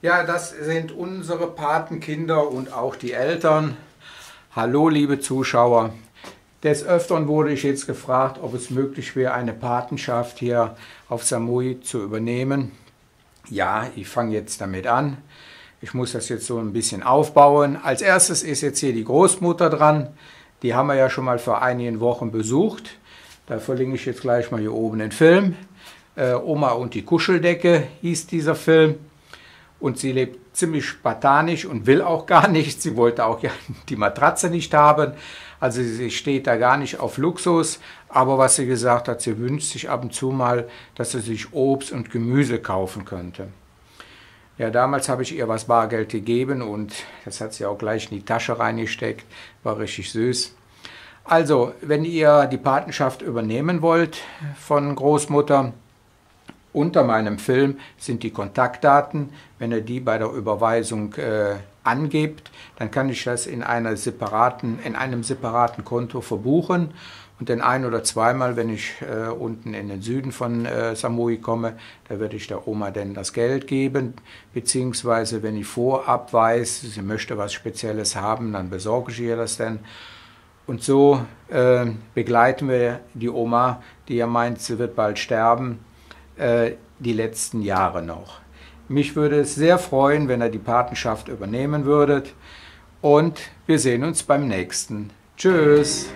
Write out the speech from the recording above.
Ja, das sind unsere Patenkinder und auch die Eltern. Hallo, liebe Zuschauer. Des Öfteren wurde ich jetzt gefragt, ob es möglich wäre, eine Patenschaft hier auf Samui zu übernehmen. Ja, ich fange jetzt damit an. Ich muss das jetzt so ein bisschen aufbauen. Als erstes ist jetzt hier die Großmutter dran. Die haben wir ja schon mal vor einigen Wochen besucht. Da verlinke ich jetzt gleich mal hier oben den Film. Oma und die Kuscheldecke hieß dieser Film. Und sie lebt ziemlich spartanisch und will auch gar nicht. Sie wollte auch ja die Matratze nicht haben. Also sie steht da gar nicht auf Luxus. Aber was sie gesagt hat, sie wünscht sich ab und zu mal, dass sie sich Obst und Gemüse kaufen könnte. Ja, damals habe ich ihr was Bargeld gegeben und das hat sie auch gleich in die Tasche reingesteckt. War richtig süß. Also, wenn ihr die Patenschaft übernehmen wollt von Großmutter, unter meinem Film sind die Kontaktdaten. Wenn ihr die bei der Überweisung angebt, dann kann ich das in einem separaten Konto verbuchen. Und dann ein- oder zweimal, wenn ich unten in den Süden von Samui komme, da werde ich der Oma dann das Geld geben. Beziehungsweise, wenn ich vorab weiß, sie möchte was Spezielles haben, dann besorge ich ihr das dann. Und so begleiten wir die Oma, die ja meint, sie wird bald sterben, die letzten Jahre noch. Mich würde es sehr freuen, wenn ihr die Patenschaft übernehmen würdet. Und wir sehen uns beim nächsten. Tschüss!